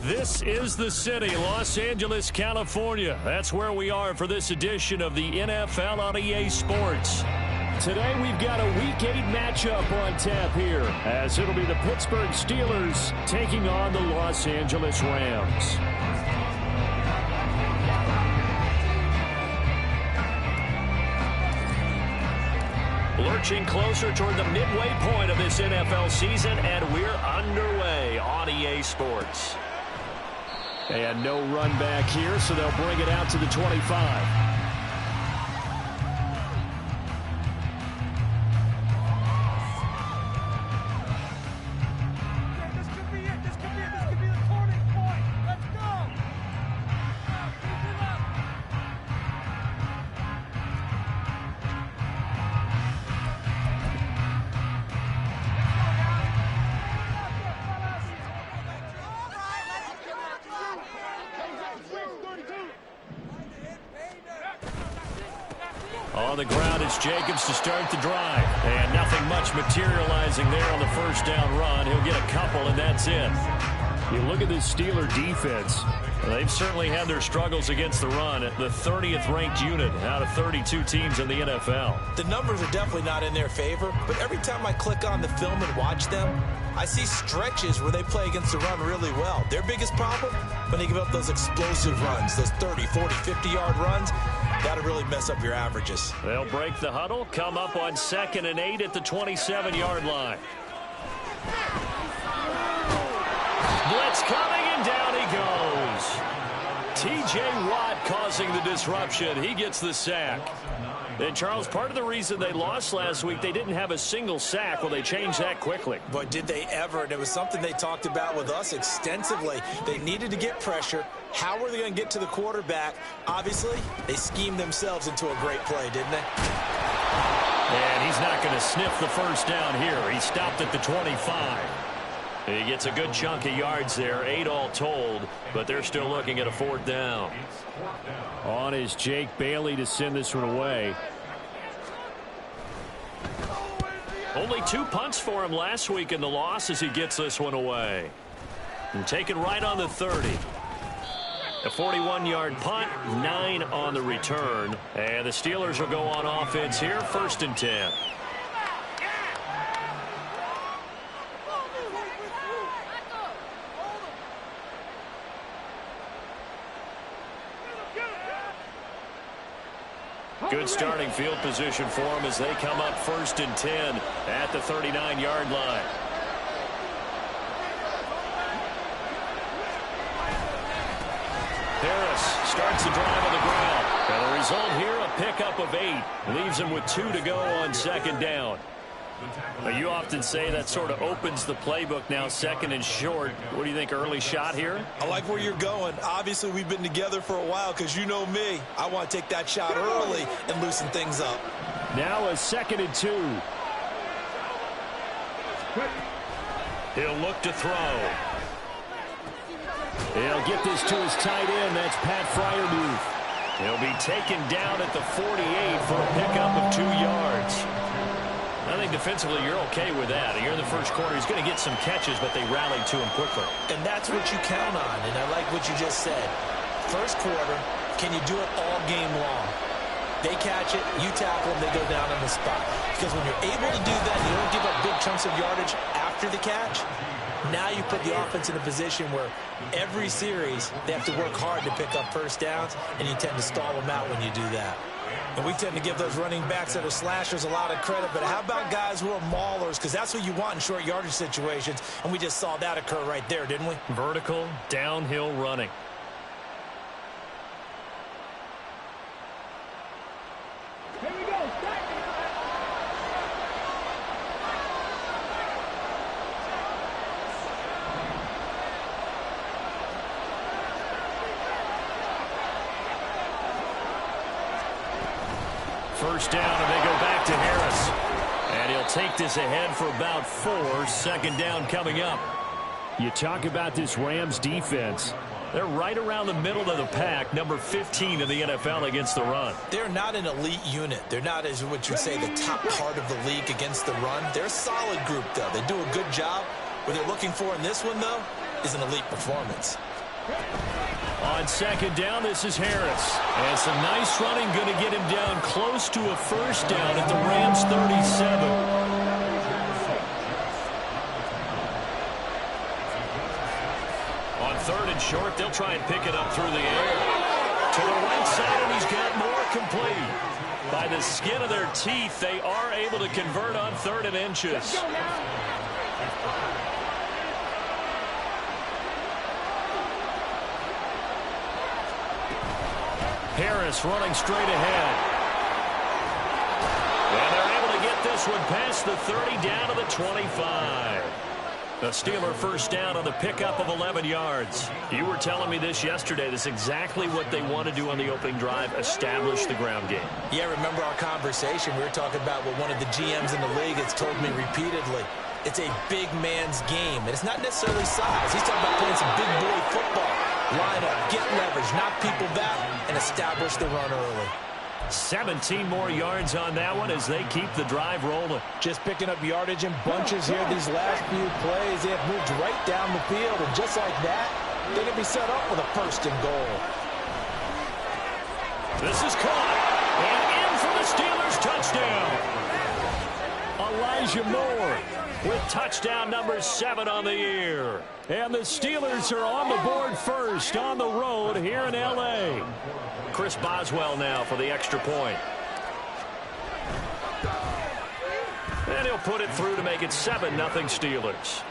This is the city, Los Angeles, California. That's where we are for this edition of the NFL on EA Sports. Today we've got a Week 8 matchup on tap here, as it'll be the Pittsburgh Steelers taking on the Los Angeles Rams. Lurching closer toward the midway point of this NFL season, and we're underway on EA Sports. And no run back here, so they'll bring it out to the 25. On the ground, it's Jacobs to start the drive. And nothing much materializing there on the first down run. He'll get a couple, and that's it. You look at this Steeler defense. They've certainly had their struggles against the run. The 30th ranked unit out of 32 teams in the NFL. The numbers are definitely not in their favor, but every time I click on the film and watch them, I see stretches where they play against the run really well. Their biggest problem, when they give up those explosive runs, those 30, 40, 50-yard runs, that'll really mess up your averages. They'll break the huddle, come up on 2nd and 8 at the 27-yard line. Blitz coming, and down he goes. T.J. Watt causing the disruption. He gets the sack. And, Charles, part of the reason they lost last week, they didn't have a single sack. Well, they changed that quickly. But did they ever? And it was something they talked about with us extensively. They needed to get pressure. How were they going to get to the quarterback? Obviously, they schemed themselves into a great play, didn't they? And he's not going to sniff the first down here. He stopped at the 25. He gets a good chunk of yards there, 8 all told, but they're still looking at a 4th down. On is Jake Bailey to send this one away. Only 2 punts for him last week in the loss as he gets this one away. And taken right on the 30. A 41-yard punt, 9 on the return. And the Steelers will go on offense here, 1st and 10. Good starting field position for them as they come up 1st and 10 at the 39-yard line. Harris starts the drive on the ground. And the result here, a pickup of 8. Leaves him with 2 to go on 2nd down. Now, you often say that sort of opens the playbook now, 2nd and short. What do you think, early shot here? I like where you're going. Obviously, we've been together for a while because you know me. I want to take that shot early and loosen things up. Now a 2nd and 2. He'll look to throw. He'll get this to his tight end. That's Pat Freiermuth. He'll be taken down at the 48 for a pickup of 2 yards. I think defensively you're okay with that. Here in the first quarter, he's going to get some catches, but they rallied to him quickly. And that's what you count on, and I like what you just said. First quarter, can you do it all game long? They catch it, you tackle them, they go down on the spot. Because when you're able to do that, you don't give up big chunks of yardage after the catch. Now you put the offense in a position where every series they have to work hard to pick up first downs, and you tend to stall them out when you do that. And we tend to give those running backs that are slashers a lot of credit, but how about guys who are maulers? Because that's what you want in short yardage situations, and we just saw that occur right there, didn't we? Vertical, downhill running. Here we go. First down, and they go back to Harris. And he'll take this ahead for about 4. 2nd down coming up. You talk about this Rams defense. They're right around the middle of the pack, number 15 in the NFL against the run. They're not an elite unit. They're not, as what you'd say, the top part of the league against the run. They're a solid group, though. They do a good job. What they're looking for in this one, though, is an elite performance. On second down, this is Harris. And some nice running, going to get him down close to a first down at the Rams' 37. On third and short, they'll try and pick it up through the air. To the right side, and he's got more complete. By the skin of their teeth, they are able to convert on third and inches. Harris running straight ahead. And they're able to get this one past the 30 down to the 25. The Steeler first down on the pickup of 11 yards. You were telling me this yesterday. This is exactly what they want to do on the opening drive, establish the ground game. Yeah, remember our conversation. We were talking about what one of the GMs in the league has told me repeatedly. It's a big man's game, and it's not necessarily size. He's talking about playing some big boy football. Line up, get leverage, knock people back, and establish the run early. 17 more yards on that one as they keep the drive rolling. Just picking up yardage in bunches here these last few plays. They have moved right down the field, and just like that, they're going to be set up with a first and goal. This is caught, and in for the Steelers touchdown. Elijah Moore with touchdown number 7 on the year. And the Steelers are on the board first on the road here in L.A. Chris Boswell now for the extra point. And he'll put it through to make it 7-0 Steelers.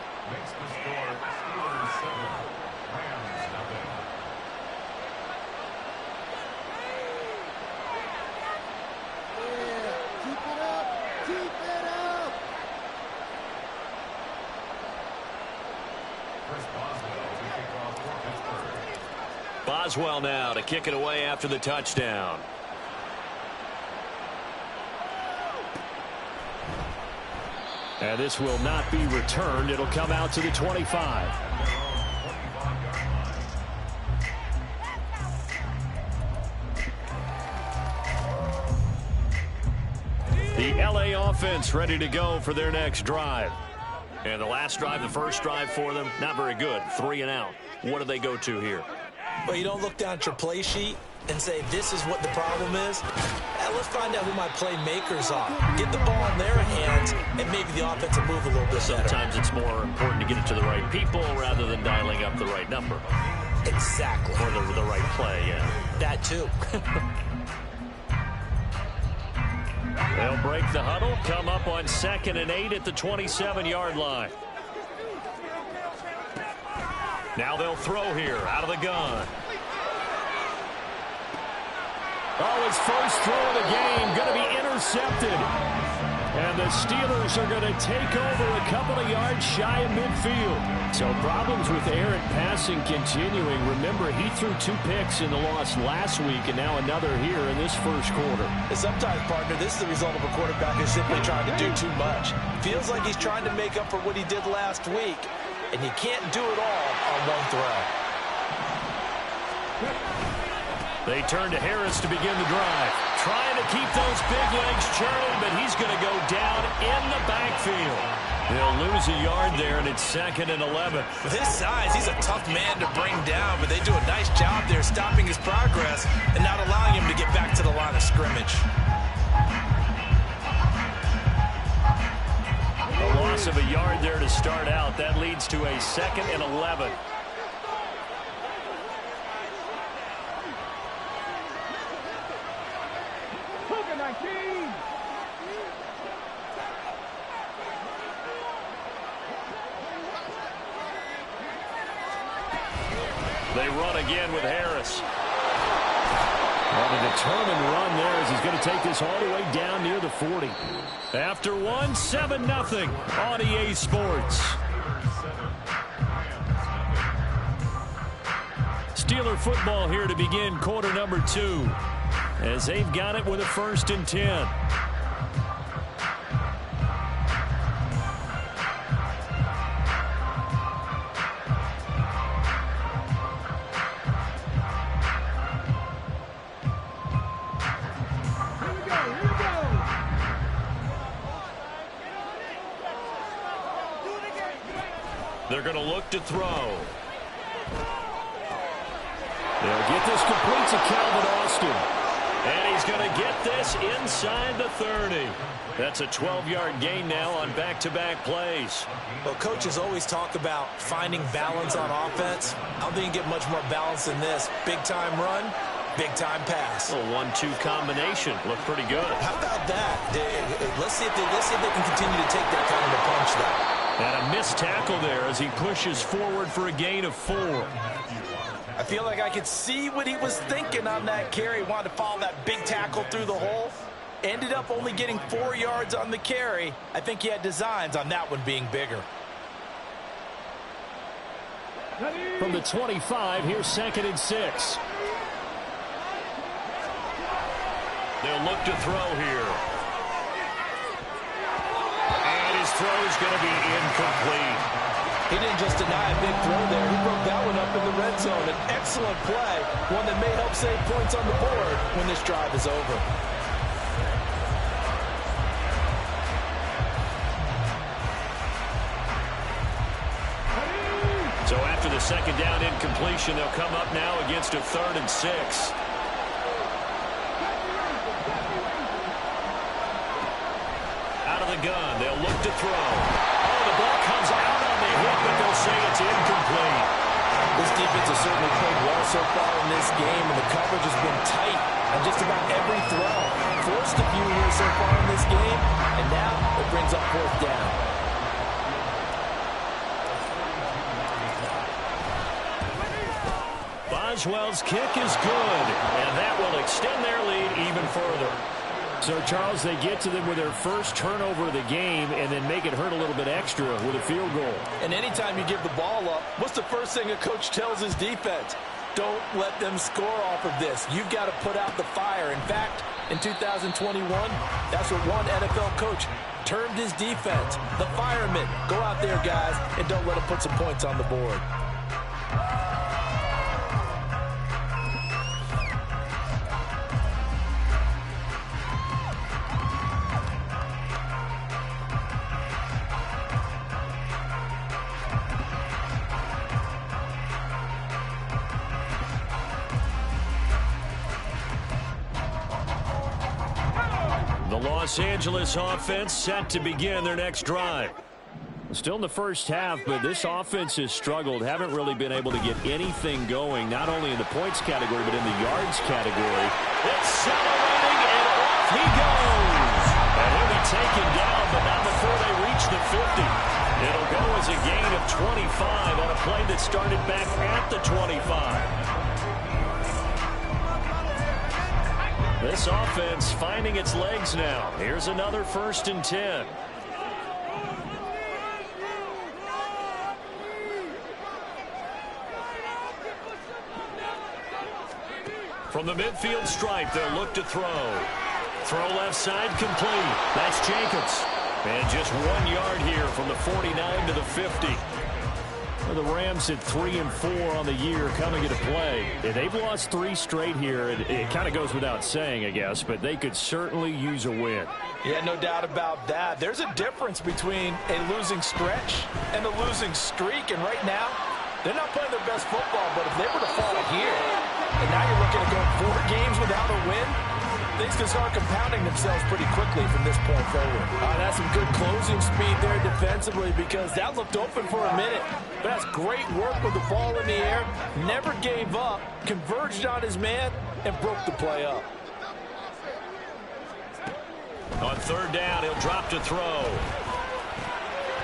Boswell now to kick it away after the touchdown. And this will not be returned. It'll come out to the 25. The LA offense ready to go for their next drive. And the last drive, the first drive for them, not very good. 3 and out. What do they go to here? Well, you don't look down at your play sheet and say, this is what the problem is. Let's find out who my playmakers are. Get the ball in their hands, and maybe the offense will move a little bit better. Sometimes it's more important to get it to the right people rather than dialing up the right number. Exactly. Or the right play, yeah. That too. They'll break the huddle, come up on 2nd and 8 at the 27-yard line. Now they'll throw here out of the gun. Oh, his first throw of the game going to be intercepted. And the Steelers are going to take over a couple of yards shy of midfield. So problems with errant passing continuing. Remember, he threw 2 picks in the loss last week and now another here in this first quarter. And sometimes, partner, this is the result of a quarterback who's simply trying to do too much. Feels like he's trying to make up for what he did last week. And you can't do it all on one throw. They turn to Harris to begin the drive. Trying to keep those big legs churning, but he's going to go down in the backfield. They'll lose a yard there, and it's 2nd and 11. With his size, he's a tough man to bring down, but they do a nice job there stopping his progress and not allowing him to get back to the line of scrimmage. A loss of a yard there to start out. That leads to a 2nd and 11. They run again with Harris. And a determined run there as he's going to take this all the way down near the 40. After one, 7-0 on EA Sports. Steeler football here to begin quarter number 2 as they've got it with a 1st and 10. They're going to look to throw. They'll get this complete to Calvin Austin. And he's going to get this inside the 30. That's a 12-yard gain now on back-to-back plays. Well, coaches always talk about finding balance on offense. I don't think you get much more balance than this. Big-time run, big-time pass. A 1-2 combination. Looked pretty good. How about that? Let's see if they can continue to take that kind of a punch, though. And a missed tackle there as he pushes forward for a gain of 4. I feel like I could see what he was thinking on that carry. Wanted to follow that big tackle through the hole. Ended up only getting 4 yards on the carry. I think he had designs on that one being bigger. From the 25, here's 2nd and 6. They'll look to throw here. And his throw is going to be incomplete. He didn't just deny a big throw there. He broke that one up in the red zone. An excellent play, one that may help save points on the board when this drive is over. So after the 2nd down incompletion, they'll come up now against a 3rd and 6. Out of the gun, they'll look to throw. Oh, the ball comes out on the hit, but they'll say it's incomplete. This defense has certainly played well so far in this game, and the coverage has been tight on just about every throw. Forced a few here so far in this game, and now it brings up 4th down. Boswell's kick is good, and that will extend their lead even further. So, Charles, they get to them with their first turnover of the game and then make it hurt a little bit extra with a field goal. And anytime you give the ball up, what's the first thing a coach tells his defense? Don't let them score off of this. You've got to put out the fire. In fact, in 2021, that's what one NFL coach termed his defense. The firemen. Go out there, guys, and don't let them put some points on the board. Los Angeles offense set to begin their next drive. Still in the first half, but this offense has struggled. Haven't really been able to get anything going, not only in the points category, but in the yards category. Accelerating, and off he goes. And he'll be taken down, but not before they reach the 50. It'll go as a gain of 25 on a play that started back at the 25. This offense finding its legs now. Here's another 1st and 10. From the midfield stripe, they'll look to throw. Throw left side complete. That's Jacobs. And just 1 yard here from the 49 to the 50. The Rams at 3 and 4 on the year coming into play. They've lost 3 straight here. It kind of goes without saying, I guess, but they could certainly use a win. Yeah, no doubt about that. There's a difference between a losing stretch and a losing streak, and right now, they're not playing their best football, but if they were to fall here, and now you're looking at going 4 games without a win, things can start compounding themselves pretty quickly from this point forward. That's some good closing speed there defensively because that looked open for a minute. But that's great work with the ball in the air. Never gave up, converged on his man, and broke the play up. On 3rd down, he'll drop to throw.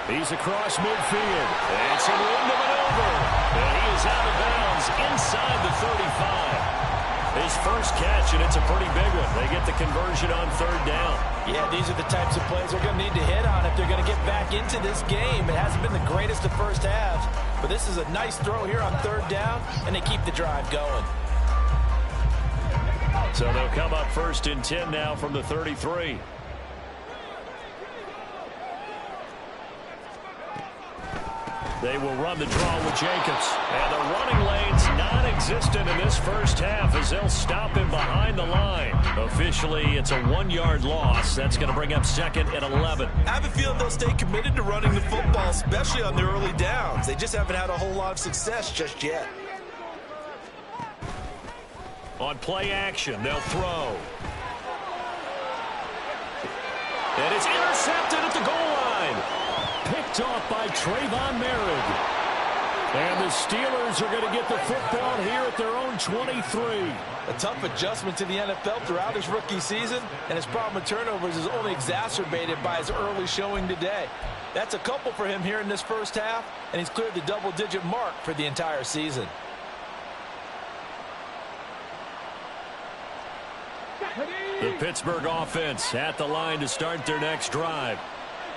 He's across midfield. And some room to maneuver. And he is out of bounds inside the 35. His first catch, and it's a pretty big one. They get the conversion on 3rd down. Yeah, these are the types of plays they're going to need to hit on if they're going to get back into this game. It hasn't been the greatest of first halves, but this is a nice throw here on 3rd down, and they keep the drive going. So they'll come up 1st and 10 now from the 33. They will run the draw with Jacobs. And the running lane's non-existent in this first half as they'll stop him behind the line. Officially, it's a 1-yard loss. That's going to bring up 2nd and 11. I have a feeling they'll stay committed to running the football, especially on the early downs. They just haven't had a whole lot of success just yet. On play action, they'll throw. And it's intercepted at the goal line. Picked off by Trayvon Merritt. And the Steelers are going to get the football here at their own 23. A tough adjustment to the NFL throughout his rookie season, and his problem with turnovers is only exacerbated by his early showing today. That's a couple for him here in this first half, and he's cleared the double-digit mark for the entire season. The Pittsburgh offense at the line to start their next drive.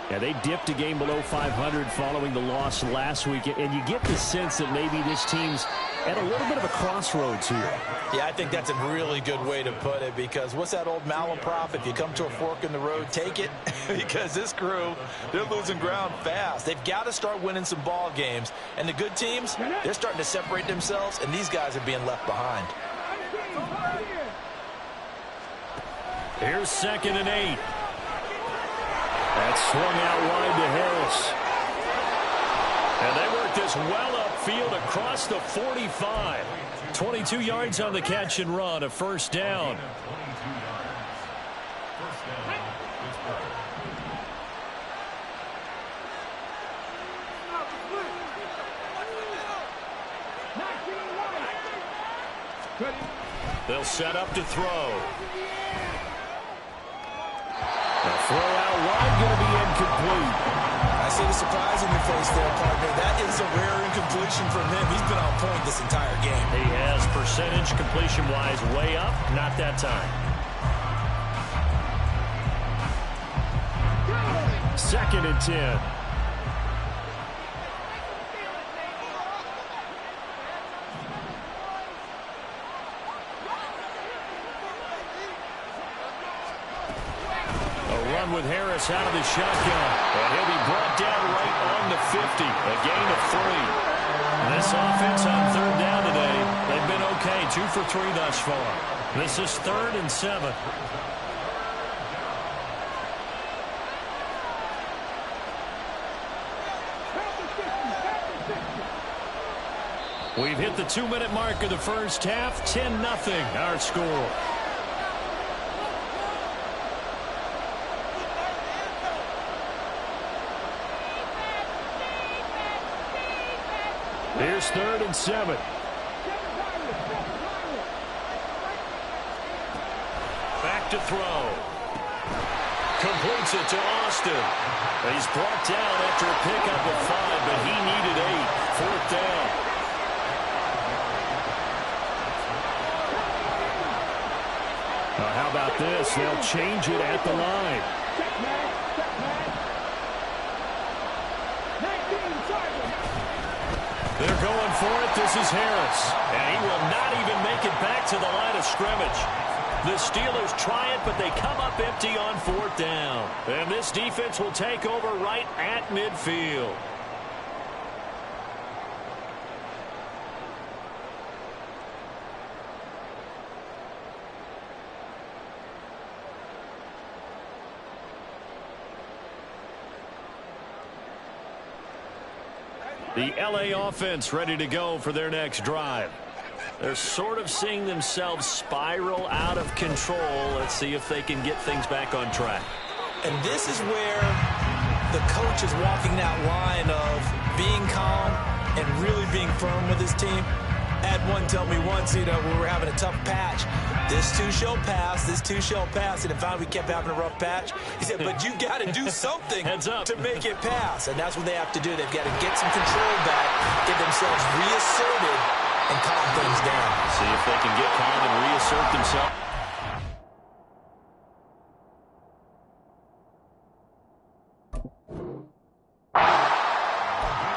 Yeah, they dipped a game below 500 following the loss last week, and you get the sense that maybe this team's at a little bit of a crossroads here. Yeah, I think that's a really good way to put it, because what's that old malaprop? If you come to a fork in the road, take it. Because this crew, they're losing ground fast. They've got to start winning some ball games. And the good teams, they're starting to separate themselves, and these guys are being left behind. Here's 2nd and 8. That's swung out wide to Harris. And they work this well upfield across the 45. 22 yards on the catch and run, a first down. They'll set up to throw. The throw out wide going to be incomplete. I see the surprise in your face there, partner. That is a rare incompletion from him. He's been on point this entire game. He has percentage completion-wise way up. Not that time. 2nd and 10. With Harris out of the shotgun, and he'll be brought down right on the 50, a gain of 3. This offense on 3rd down today, they've been okay, 2 for 3 thus far. This is 3rd and 7. We've hit the 2-minute mark of the first half, 10-0 our score. Here's 3rd and 7. Back to throw. Completes it to Austin. He's brought down after a pickup of 5, but he needed 8. 4th down. Now how about this? They'll change it at the line. They're going for it. This is Harris. And he will not even make it back to the line of scrimmage. The Steelers try it, but they come up empty on 4th down. And this defense will take over right at midfield. The LA offense ready to go for their next drive. They're sort of seeing themselves spiral out of control. Let's see if they can get things back on track. And this is where the coach is walking that line of being calm and really being firm with his team. Had one tell me once, when we were having a tough patch, this too shall pass, this too shall pass. And finally we kept having a rough patch. He said, but you got to do something to make it pass. And that's what they have to do. They've got to get some control back, get themselves reasserted, and calm things down. See if they can get calm and reassert themselves.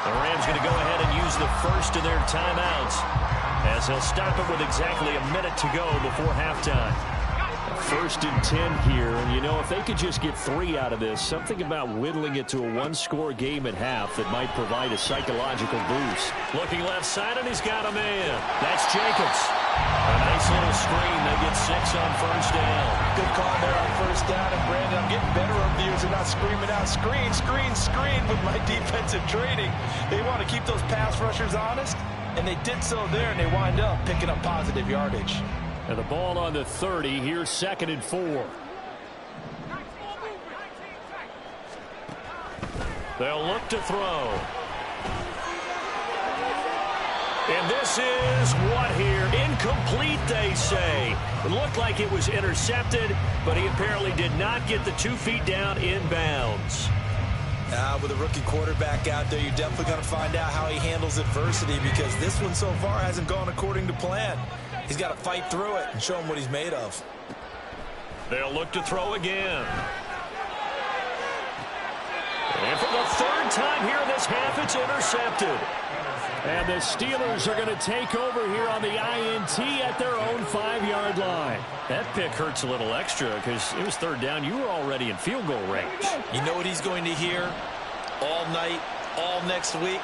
The Rams going to go ahead and use the first of their timeouts, as he'll stop it with exactly a minute to go before halftime. 1st and 10 here, and if they could just get 3 out of this, something about whittling it to a 1-score game at half that might provide a psychological boost. Looking left side, and he's got a man. That's Jacobs. A nice little screen. They get 6 on 1st down. Good call there on 1st down, and Brandon, I'm getting better over the years of not screaming out, screen, screen, screen with my defensive training. They want to keep those pass rushers honest, and they did so there, and they wind up picking up positive yardage. And the ball on the 30. Here's 2nd and 4. They'll look to throw. And this is what here? Incomplete, they say. It looked like it was intercepted, but he apparently did not get the 2 feet down in bounds. With a rookie quarterback out there, you're definitely going to find out how he handles adversity, because this one so far hasn't gone according to plan. He's got to fight through it and show him what he's made of. They'll look to throw again. And for the 3rd time here in this half, it's intercepted. And the Steelers are going to take over here on the INT at their own 5-yard line. That pick hurts a little extra because it was 3rd down. You were already in field goal range. You know what he's going to hear all night, all next week?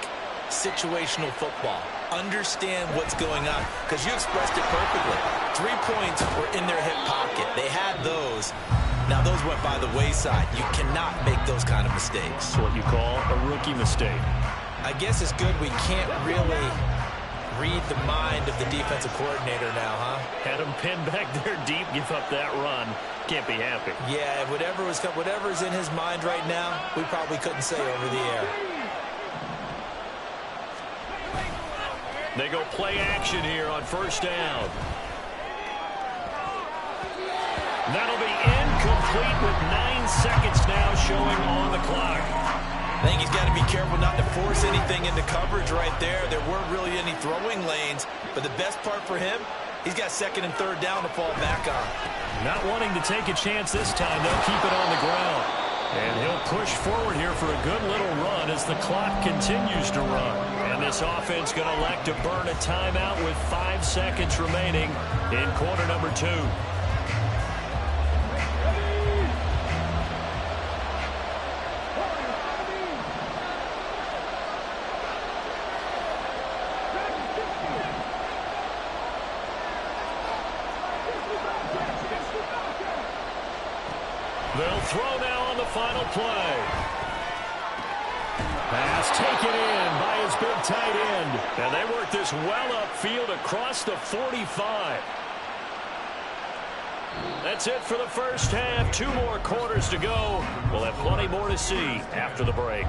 Situational football. Understand what's going on, because you expressed it perfectly. 3 points were in their hip pocket. They had those. Now, those went by the wayside. You cannot make those kind of mistakes. It's what you call a rookie mistake. I guess it's good we can't really read the mind of the defensive coordinator now, huh? Had him pinned back there deep, give up that run. Can't be happy. Yeah, whatever's in his mind right now, we probably couldn't say over the air. They go play action here on 1st down. That'll be incomplete with 9 seconds now showing on the clock. I think he's got to be careful not to force anything into coverage right there. There weren't really any throwing lanes, but the best part for him, he's got 2nd and 3rd down to fall back on. Not wanting to take a chance this time, they'll keep it on the ground. And he'll push forward here for a good little run as the clock continues to run. And this offense going to elect to burn a timeout with 5 seconds remaining in quarter number 2. They'll throw now on the final play. Pass taken in by his big tight end. And they work this well upfield across the 45. That's it for the first half. 2 more quarters to go. We'll have plenty more to see after the break.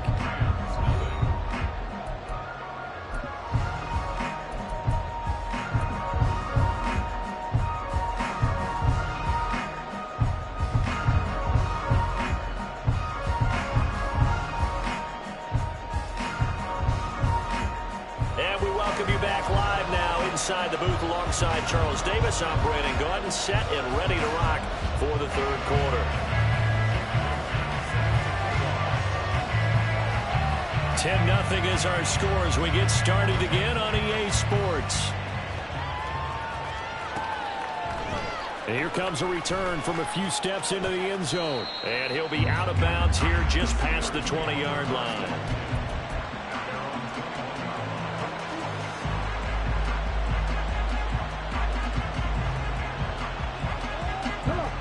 Inside the booth alongside Charles Davis, I'm Brandon Gaudin, set and ready to rock for the 3rd quarter. 10-0 is our score as we get started again on EA Sports. And here comes a return from a few steps into the end zone. And he'll be out of bounds here just past the 20-yard line.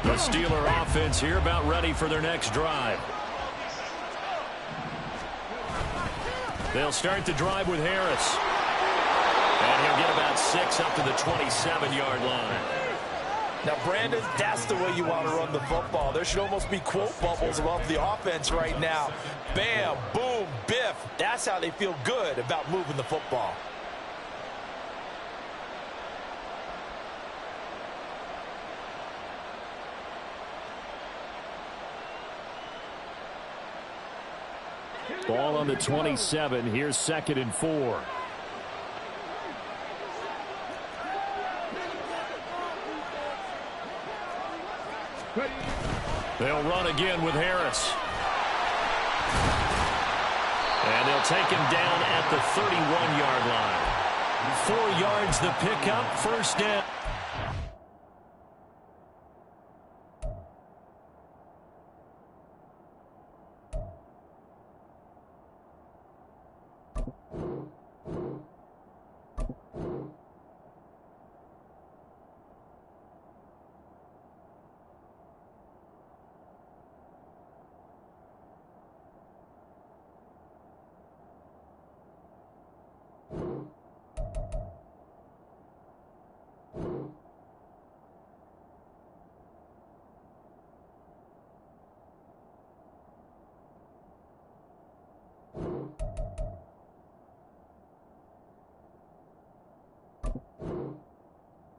The Steeler offense here about ready for their next drive. They'll start the drive with Harris. And he'll get about 6 up to the 27-yard line. Now, Brandon, that's the way you want to run the football. There should almost be quote bubbles above the offense right now. Bam, boom, biff. That's how they feel good about moving the football. Ball on the 27. Here's 2nd and 4. They'll run again with Harris. And they'll take him down at the 31-yard line. 4 yards the pickup, 1st down.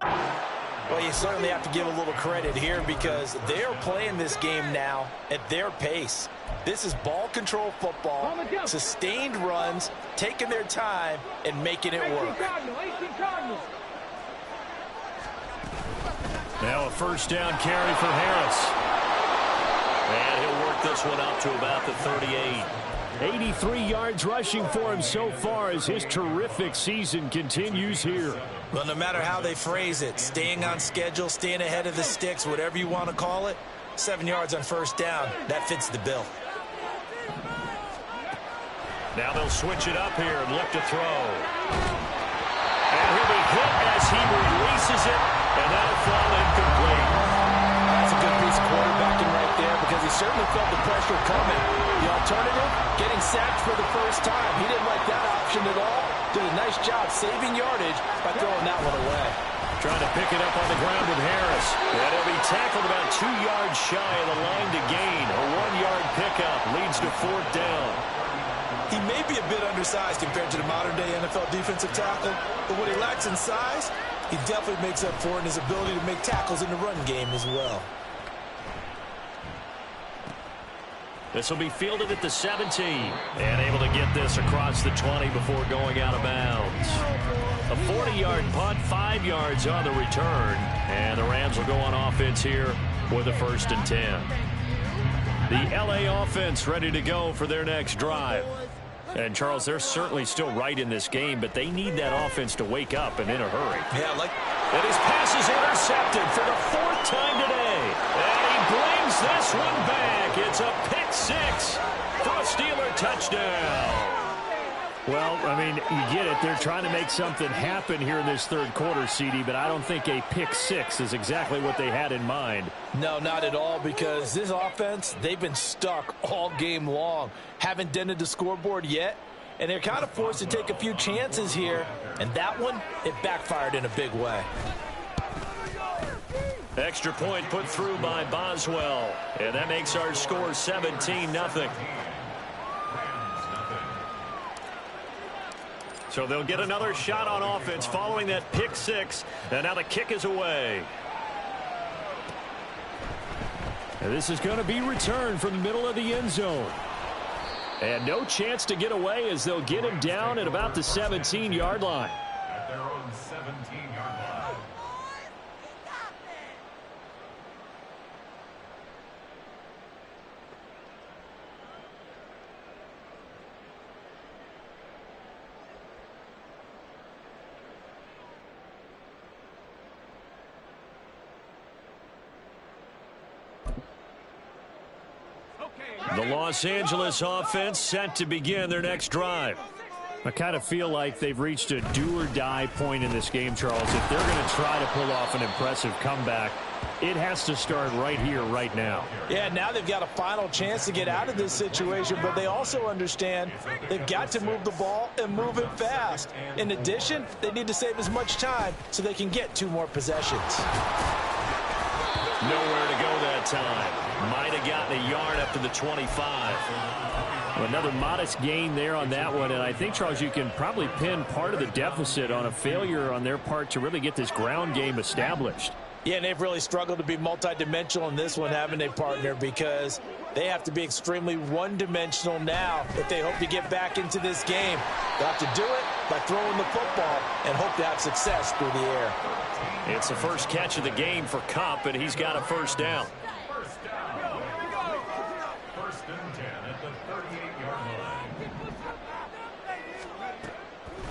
Well, you certainly have to give a little credit here because they're playing this game now at their pace. This is ball control football, sustained runs, taking their time, and making it work. Now a first down carry for Harris. And he'll work this one out to about the 38. 83 yards rushing for him so far as his terrific season continues here. Well, no matter how they phrase it, staying on schedule, staying ahead of the sticks, whatever you want to call it, 7 yards on first down, that fits the bill. Now they'll switch it up here and look to throw. And he'll be hit as he releases it, and that'll fall incomplete. That's a good piece of quarterbacking right there because he certainly felt the pressure coming. The alternative, getting sacked for the first time. He didn't like that option at all. Did a nice job saving yardage by throwing that one away. Trying to pick it up on the ground with Harris. And he'll be tackled about 2 yards shy of the line to gain. A 1-yard pickup leads to fourth down. He may be a bit undersized compared to the modern-day NFL defensive tackle, but what he lacks in size, he definitely makes up for in his ability to make tackles in the run game as well. This will be fielded at the 17. And able to get this across the 20 before going out of bounds. A 40-yard punt, 5 yards on the return. And the Rams will go on offense here with a 1st and 10. The LA offense ready to go for their next drive. And, Charles, they're certainly still right in this game, but they need that offense to wake up and in a hurry. Yeah, And his pass is intercepted for the 4th time today. And he brings this one back. It's a pick 6 for a Steeler touchdown. Well, I mean, you get it. They're trying to make something happen here in this third quarter, CD, but I don't think a pick 6 is exactly what they had in mind. No, not at all, because this offense, they've been stuck all game long. Haven't dented the scoreboard yet, and they're kind of forced to take a few chances here, and that one, it backfired in a big way. Extra point put through by Boswell, and that makes our score 17-0. So they'll get another shot on offense following that pick 6, and now the kick is away. And this is going to be returned from the middle of the end zone. And no chance to get away as they'll get him down at about the 17-yard line. At their own 17-yard line. The Los Angeles offense set to begin their next drive. I kind of feel like they've reached a do-or-die point in this game, Charles. If they're going to try to pull off an impressive comeback, it has to start right here, right now. Yeah, now they've got a final chance to get out of this situation, but they also understand they've got to move the ball and move it fast. In addition, they need to save as much time so they can get 2 more possessions. Nowhere to go that time. Might have gotten a yard up to the 25. Another modest gain there on that one, and I think, Charles, you can probably pin part of the deficit on a failure on their part to really get this ground game established. Yeah, and they've really struggled to be multidimensional in this one, haven't they, partner? Because they have to be extremely one-dimensional now if they hope to get back into this game. They'll have to do it by throwing the football and hope to have success through the air. It's the first catch of the game for Kupp, and he's got a first down. First down. First and 10 at the 38-yard line.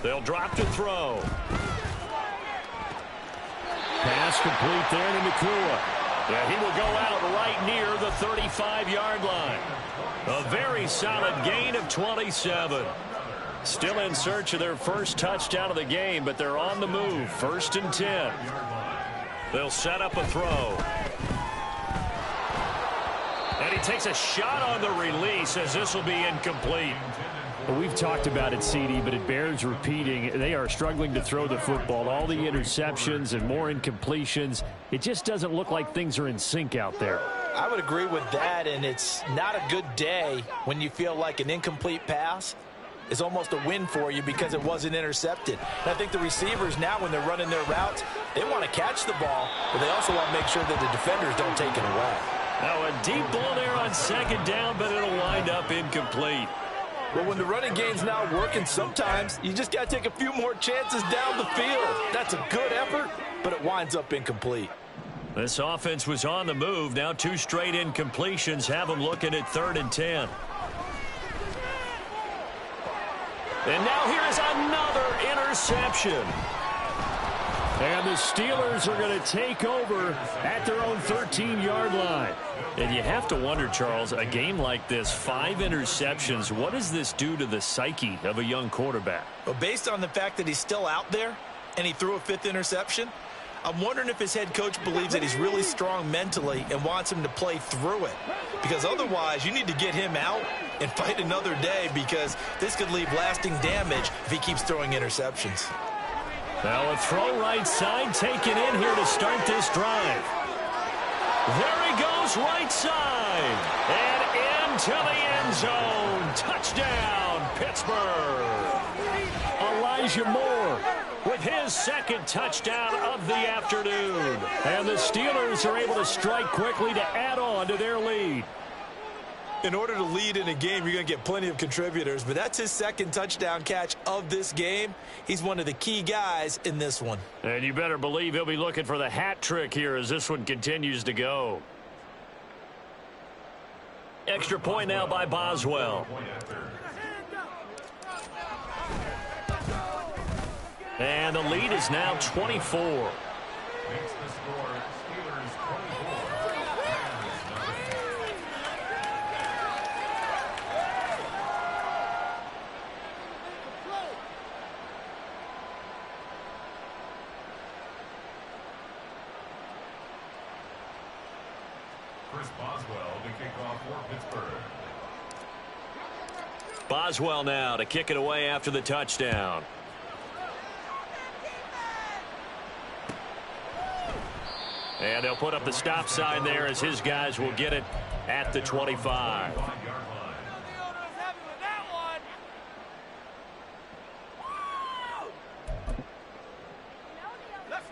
They'll drop to throw. Pass complete there to Nakua. Yeah, he will go out right near the 35-yard line. A very solid gain of 27. Still in search of their first touchdown of the game, but they're on the move. 1st and 10. They'll set up a throw. And he takes a shot on the release as this will be incomplete. Well, we've talked about it, CD, but it bears repeating. They are struggling to throw the football. All the interceptions and more incompletions. It just doesn't look like things are in sync out there. I would agree with that, and it's not a good day when you feel like an incomplete pass is almost a win for you because it wasn't intercepted. And I think the receivers now, when they're running their routes, they want to catch the ball, but they also want to make sure that the defenders don't take it away. Now a deep ball there on second down, but it'll wind up incomplete. Well, when the running game's not working, sometimes you just got to take a few more chances down the field. That's a good effort, but it winds up incomplete. This offense was on the move. Now 2 straight incompletions have them looking at 3rd and 10. And now here is another interception. And the Steelers are going to take over at their own 13-yard line. And you have to wonder, Charles, a game like this, 5 interceptions, what does this do to the psyche of a young quarterback? Well, based on the fact that he's still out there and he threw a 5th interception, I'm wondering if his head coach believes that he's really strong mentally and wants him to play through it. Because otherwise, you need to get him out and fight another day, because this could leave lasting damage if he keeps throwing interceptions. Now a throw right side taken in here to start this drive. There he goes right side. And into the end zone. Touchdown, Pittsburgh. Elijah Moore with his 2nd touchdown of the afternoon. And the Steelers are able to strike quickly to add on to their lead. In order to lead in a game, you're going to get plenty of contributors, but that's his 2nd touchdown catch of this game. He's one of the key guys in this one. And you better believe he'll be looking for the hat trick here as this one continues to go. Extra point now by Boswell. And the lead is now 24. Makes the score Steelers 24. Chris Boswell to kick off for Pittsburgh. Boswell now to kick it away after the touchdown. And they'll put up the stop sign there as his guys will get it at the 25.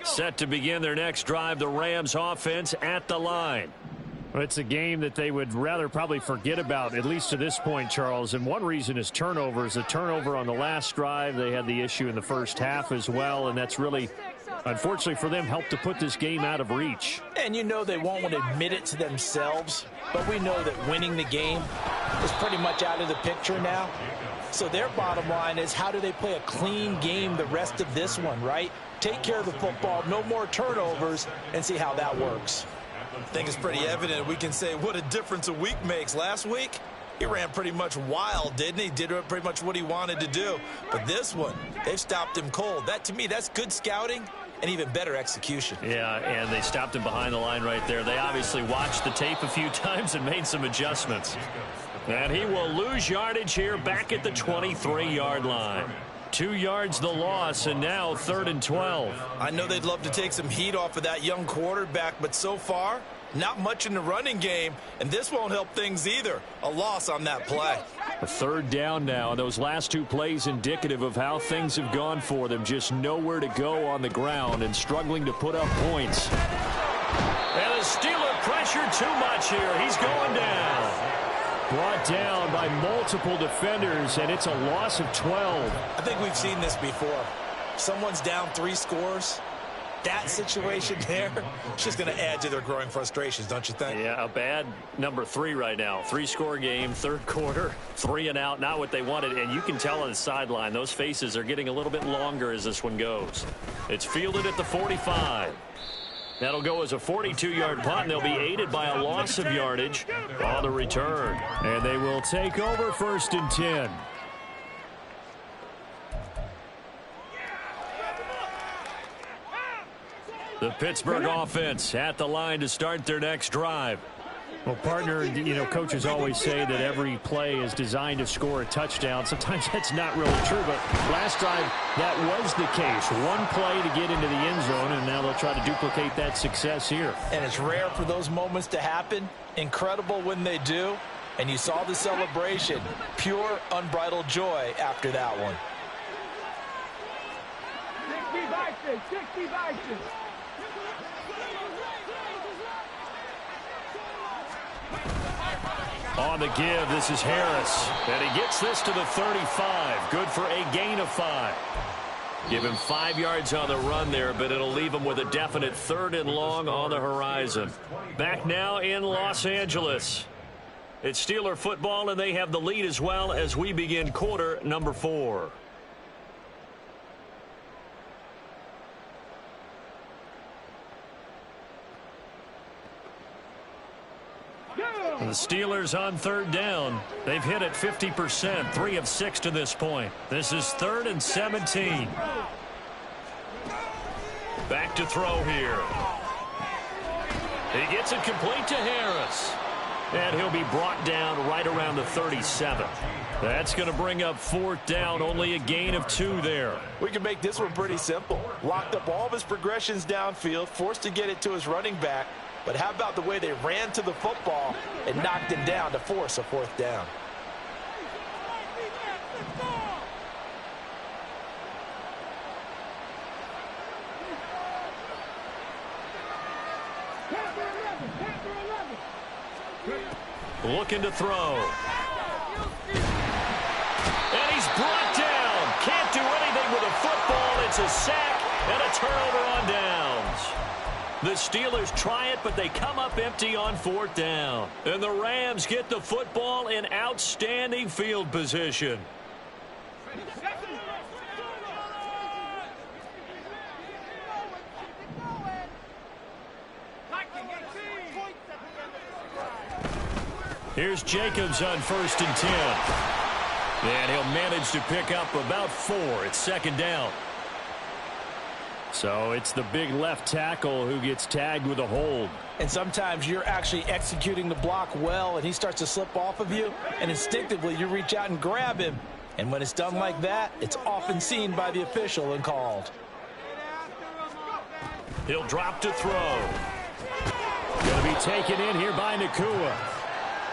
Set to begin their next drive, the Rams offense at the line. Well, it's a game that they would rather probably forget about, at least to this point, Charles. And one reason is turnovers. A turnover on the last drive. They had the issue in the first half as well, and that's really, unfortunately for them, helped to put this game out of reach. And you know they won't want to admit it to themselves, but we know that winning the game is pretty much out of the picture now. So their bottom line is, how do they play a clean game the rest of this one, right? Take care of the football, no more turnovers, and see how that works. I think it's pretty evident. We can say what a difference a week makes. Last week, he ran pretty much wild, didn't he? Did pretty much what he wanted to do. But this one, they've stopped him cold. That, to me, that's good scouting and even better execution. Yeah, and they stopped him behind the line right there. They obviously watched the tape a few times and made some adjustments. And he will lose yardage here back at the 23-yard line. 2 yards the loss, and now 3rd and 12. I know they'd love to take some heat off of that young quarterback, but so far, not much in the running game, and this won't help things either. A loss on that play. A 3rd down now, and those last 2 plays indicative of how things have gone for them. Just nowhere to go on the ground and struggling to put up points. And the Steeler pressure too much here. He's going down. Brought down by multiple defenders, and it's a loss of 12. I think we've seen this before. Someone's down 3 scores. That situation there, it's just going to add to their growing frustrations, don't you think? Yeah, a bad number 3 right now. 3-score game, 3rd quarter, 3 and out, not what they wanted. And you can tell on the sideline, those faces are getting a little bit longer as this one goes. It's fielded at the 45. That'll go as a 42-yard punt, and they'll be aided by a loss of yardage on the return. And they will take over 1st and 10. The Pittsburgh offense at the line to start their next drive. Well, partner, you know, coaches always say that every play is designed to score a touchdown. Sometimes that's not really true, but last drive, that was the case. One play to get into the end zone, and now they'll try to duplicate that success here. And it's rare for those moments to happen. Incredible when they do. And you saw the celebration. Pure, unbridled joy after that one. 60 Vikings. On the give, this is Harris. And he gets this to the 35. Good for a gain of 5. Give him 5 yards on the run there, but it'll leave him with a definite 3rd and long on the horizon. Back now in Los Angeles. It's Steeler football, and they have the lead as well as we begin quarter number 4. The Steelers on 3rd down. They've hit it 50%, 3 of 6 to this point. This is 3rd and 17. Back to throw here. He gets it complete to Harris. And he'll be brought down right around the 37. That's going to bring up 4th down, only a gain of 2 there. We can make this one pretty simple. Locked up all of his progressions downfield, forced to get it to his running back. But how about the way they ran to the football and knocked him down to force a 4th down? Looking to throw. And he's brought down. Can't do anything with a football. It's a sack and a turnover on downs. The Steelers try it, but they come up empty on 4th down. And the Rams get the football in outstanding field position. Here's Jacobs on 1st and 10. And he'll manage to pick up about 4. It's 2nd down. So it's the big left tackle who gets tagged with a hold. And sometimes you're actually executing the block well, and he starts to slip off of you, and instinctively you reach out and grab him. And when it's done like that, it's often seen by the official and called. He'll drop to throw. Going to be taken in here by Nakua.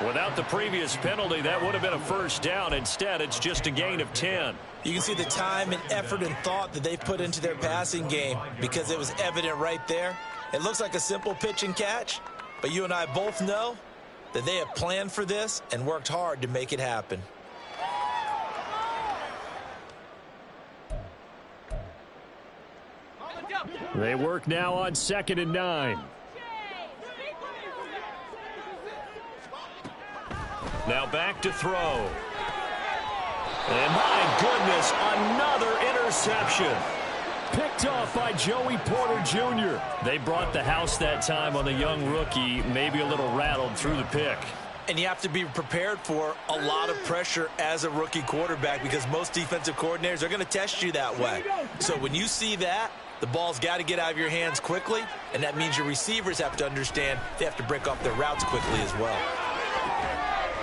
Without the previous penalty, that would have been a 1st down. Instead, it's just a gain of 10. You can see the time and effort and thought that they've put into their passing game because it was evident right there. It looks like a simple pitch and catch, but you and I both know that they have planned for this and worked hard to make it happen. They work now on 2nd and 9. Now back to throw. And my goodness, another interception. Picked off by Joey Porter Jr. They brought the house that time on the young rookie, maybe a little rattled through the pick. And you have to be prepared for a lot of pressure as a rookie quarterback because most defensive coordinators are going to test you that way. So when you see that, the ball's got to get out of your hands quickly, and that means your receivers have to understand they have to break off their routes quickly as well.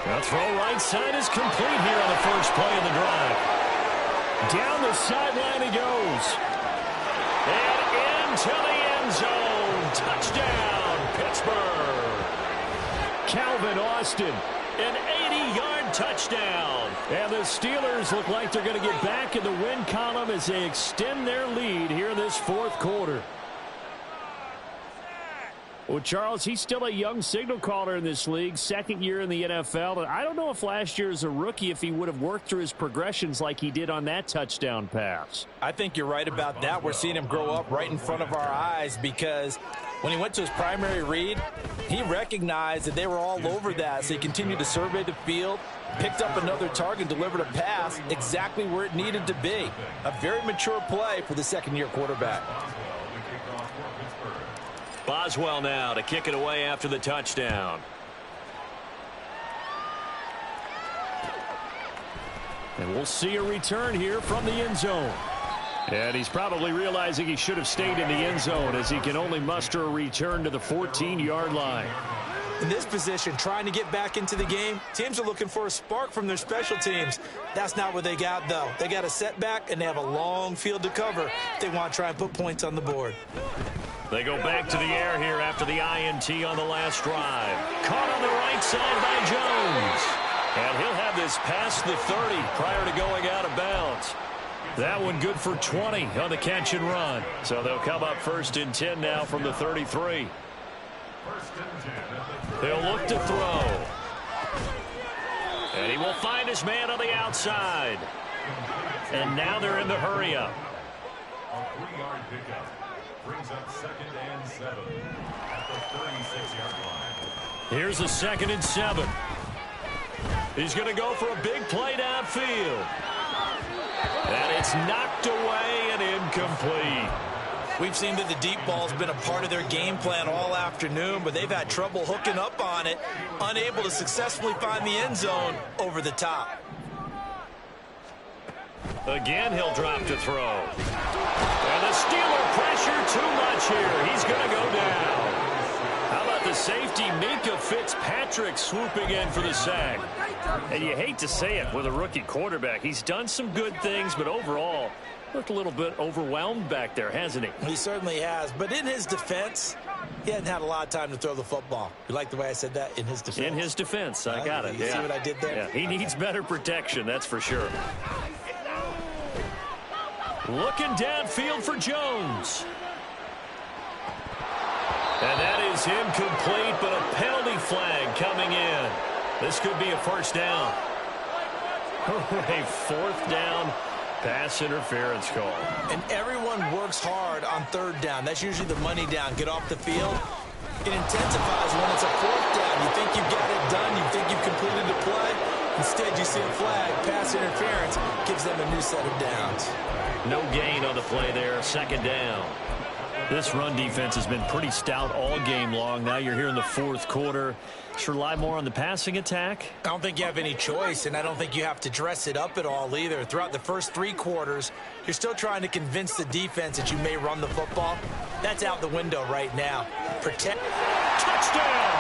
The throw right side is complete here on the first play of the drive. Down the sideline he goes. And into the end zone. Touchdown, Pittsburgh. Calvin Austin, an 80-yard touchdown. And the Steelers look like they're going to get back in the win column as they extend their lead here in this 4th quarter. Well, Charles, he's still a young signal caller in this league, 2nd year in the NFL. And I don't know if last year as a rookie, if he would have worked through his progressions like he did on that touchdown pass. I think you're right about that. We're seeing him grow up right in front of our eyes because when he went to his primary read, he recognized that they were all over that. So he continued to survey the field, picked up another target, delivered a pass exactly where it needed to be. A very mature play for the 2nd-year quarterback. Boswell now to kick it away after the touchdown. And we'll see a return here from the end zone. And he's probably realizing he should have stayed in the end zone as he can only muster a return to the 14-yard line. In this position, trying to get back into the game, teams are looking for a spark from their special teams. That's not what they got, though. They got a setback, and they have a long field to cover if they want to try and put points on the board. They go back to the air here after the INT on the last drive. Caught on the right side by Jones. And he'll have this past the 30 prior to going out of bounds. That one good for 20 on the catch and run. So they'll come up 1st and 10 now from the 33. He'll look to throw. And he will find his man on the outside. And now they're in the hurry up. A 3-yard pickup brings up 2nd and 7 at the 36-yard line. Here's a 2nd and 7. He's going to go for a big play downfield. And it's knocked away and incomplete. We've seen that the deep ball's been a part of their game plan all afternoon, but they've had trouble hooking up on it, unable to successfully find the end zone over the top. Again, he'll drop to throw. And the Steeler pressure too much here. He's going to go down. How about the safety, Minka Fitzpatrick, swooping in for the sack. And you hate to say it with a rookie quarterback. He's done some good things, but overall, looked a little bit overwhelmed back there, hasn't he? He certainly has. But in his defense, he hadn't had a lot of time to throw the football. You like the way I said that? In his defense. In his defense. I got it. You see what I did there? Yeah, he needs better protection, that's for sure. Looking downfield for Jones. And that is incomplete, but a penalty flag coming in. This could be a 1st down. A 4th down pass interference call. And everyone works hard on 3rd down. That's usually the money down. Get off the field. It intensifies when it's a 4th down. You think you've got it done. You think you've completed the play. Instead, you see a flag. Pass interference gives them a new set of downs. No gain on the play there. 2nd down. This run defense has been pretty stout all game long. Now you're here in the 4th quarter. Should rely more on the passing attack? I don't think you have any choice, and I don't think you have to dress it up at all either. Throughout the first 3 quarters, you're still trying to convince the defense that you may run the football. That's out the window right now. Protect. Touchdown!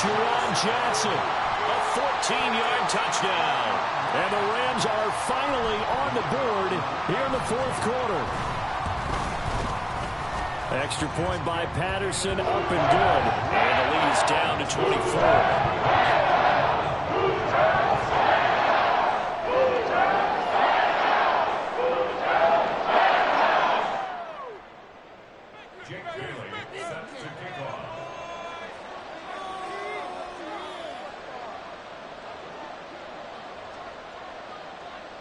Jerron Johnson, a 14-yard touchdown. And the Rams are finally on the board here in the 4th quarter. Extra point by Patterson, up and good. And the lead is down to 24. Jake Bailey set to kick off.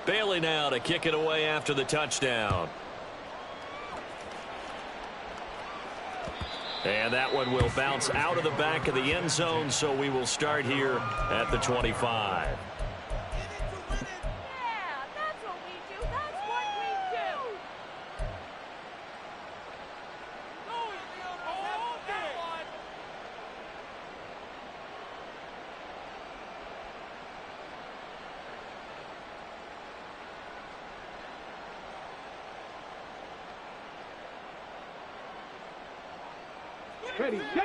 Bailey now to kick it away after the touchdown. And that one will bounce out of the back of the end zone, so we will start here at the 25.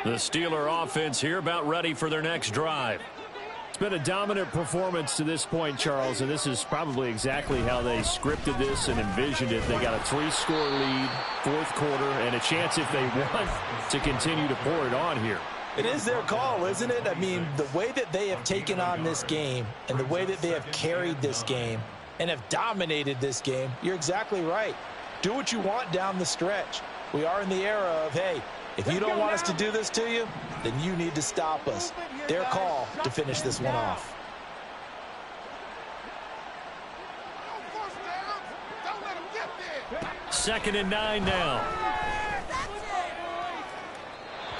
The Steeler offense here about ready for their next drive. It's been a dominant performance to this point, Charles, and this is probably exactly how they scripted this and envisioned it. They got a 3-score lead, 4th quarter, and a chance if they want to continue to pour it on here. It is their call, isn't it? I mean, the way that they have taken on this game and the way that they have carried this game and have dominated this game, you're exactly right. Do what you want down the stretch. We are in the era of, hey, if you don't want us to do this to you, then you need to stop us. Their call to finish this one off. Second and 9 now.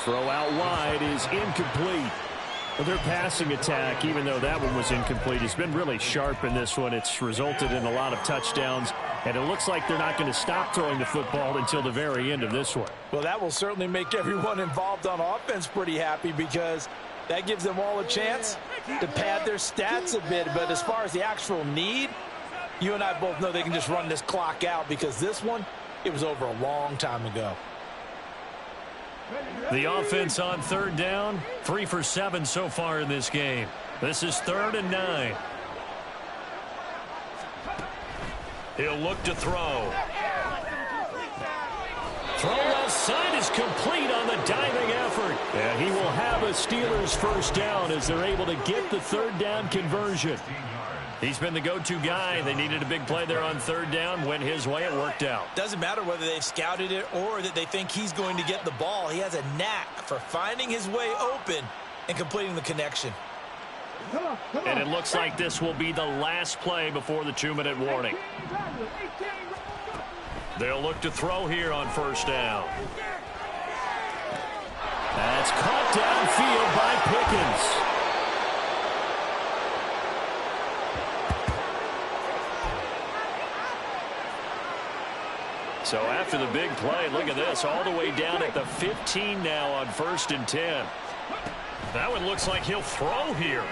Throw out wide is incomplete. Well, their passing attack, even though that one was incomplete, has been really sharp in this one. It's resulted in a lot of touchdowns, and it looks like they're not going to stop throwing the football until the very end of this one. Well, that will certainly make everyone involved on offense pretty happy because that gives them all a chance to pad their stats a bit. But as far as the actual need, you and I both know they can just run this clock out because this one, it was over a long time ago. The offense on 3rd down, 3 for 7 so far in this game. This is 3rd and 9. He'll look to throw. Throw left side is complete on the diving effort. And he will have a Steelers first down as they're able to get the third down conversion. He's been the go-to guy. They needed a big play there on third down. Went his way. It worked out. Doesn't matter whether they've scouted it or that they think he's going to get the ball. He has a knack for finding his way open and completing the connection. And it looks like this will be the last play before the 2-minute warning. They'll look to throw here on first down. That's caught downfield by Pickens. So after the big play, look at this, all the way down at the 15 now on 1st and 10. That one looks like he'll throw here.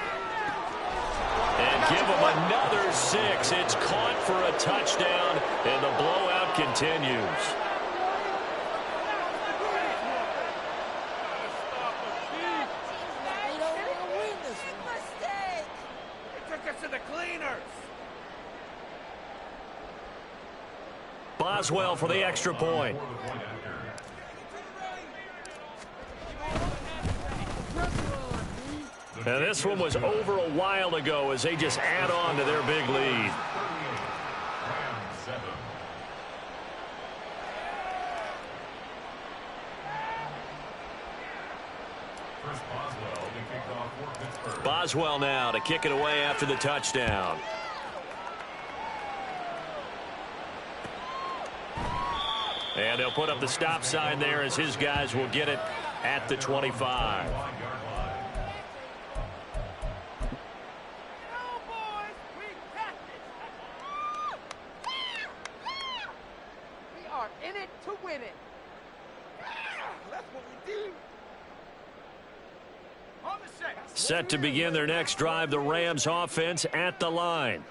And give him another 6. It's caught for a touchdown, and the blowout continues. Boswell for the extra point. And this one was over a while ago as they just add on to their big lead. Boswell now to kick it away after the touchdown. And they'll put up the stop sign there as his guys will get it at the 25. In it to win it. That's what we do. Set to begin their next drive, the Rams offense at the line.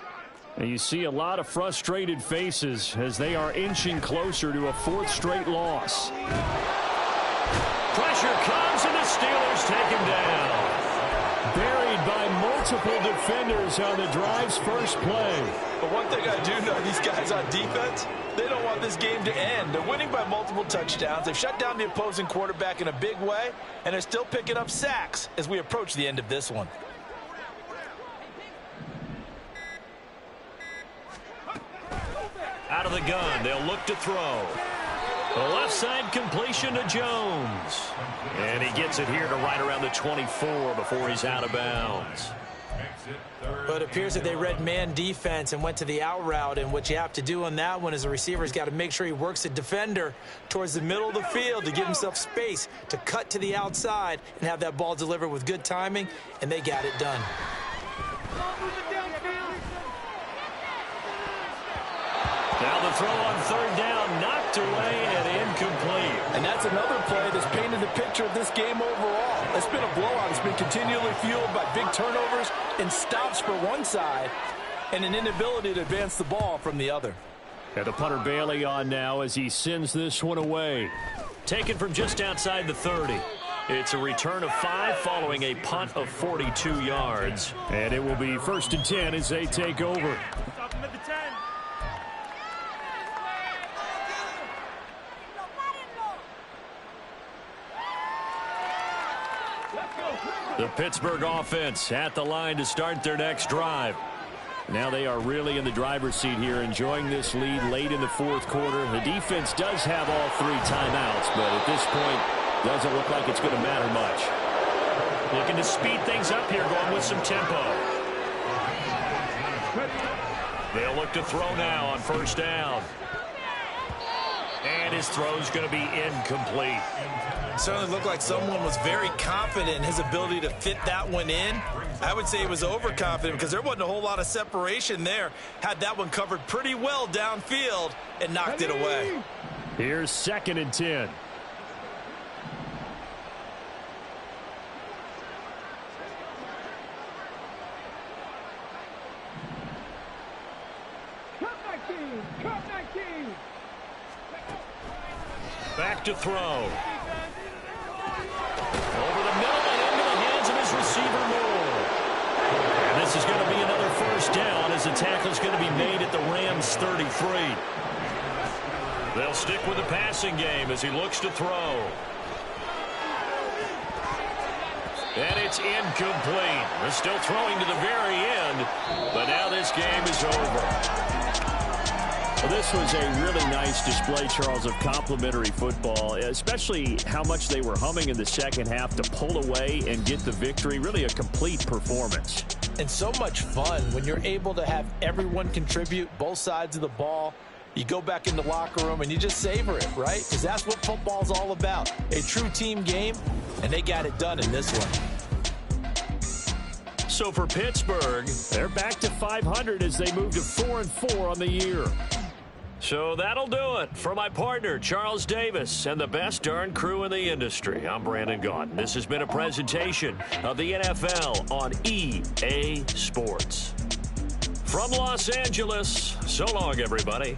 And you see a lot of frustrated faces as they are inching closer to a 4th straight loss. Pressure comes and the Steelers take him down. Buried by multiple defenders on the drive's first play. But one thing I do know, these guys on defense, they don't want this game to end. They're winning by multiple touchdowns. They've shut down the opposing quarterback in a big way, and they're still picking up sacks as we approach the end of this one. Out of the gun, they'll look to throw. The left side completion to Jones. And he gets it here to right around the 24 before he's out of bounds. But it appears that they read man defense and went to the out route, and what you have to do on that one is the receiver's got to make sure he works the defender towards the middle of the field to give himself space to cut to the outside and have that ball delivered with good timing, and they got it done. Now the throw on third down, knocked away and incomplete. And that's another play that's painted the picture of this game overall. It's been a blowout. It's been continually fueled by big turnovers and stops for one side and an inability to advance the ball from the other. And the punter Bailey on now as he sends this one away. Taken from just outside the 30. It's a return of 5 following a punt of 42 yards. And it will be 1st and 10 as they take over. The Pittsburgh offense at the line to start their next drive. Now they are really in the driver's seat here, enjoying this lead late in the 4th quarter. The defense does have all 3 timeouts, but at this point, doesn't look like it's going to matter much. Looking to speed things up here, going with some tempo. They'll look to throw now on first down. And his throw's going to be incomplete. It certainly looked like someone was very confident in his ability to fit that one in. I would say he was overconfident because there wasn't a whole lot of separation there. Had that one covered pretty well downfield and knocked it away. Here's 2nd and 10. Back to throw. Over the middle and into the hands of his receiver, Moore. And this is going to be another first down as the tackle's going to be made at the Rams' 33. They'll stick with the passing game as he looks to throw. And it's incomplete. They're still throwing to the very end, but now this game is over. Well, this was a really nice display, Charles, of complimentary football, especially how much they were humming in the second half to pull away and get the victory. Really a complete performance. And so much fun when you're able to have everyone contribute, both sides of the ball. You go back in the locker room and you just savor it, right? Because that's what football's all about. A true team game, and they got it done in this one. So for Pittsburgh, they're back to 500 as they move to 4-4 on the year. So that'll do it for my partner, Charles Davis, and the best darn crew in the industry. I'm Brandon Gaudin. This has been a presentation of the NFL on EA Sports. From Los Angeles, so long, everybody.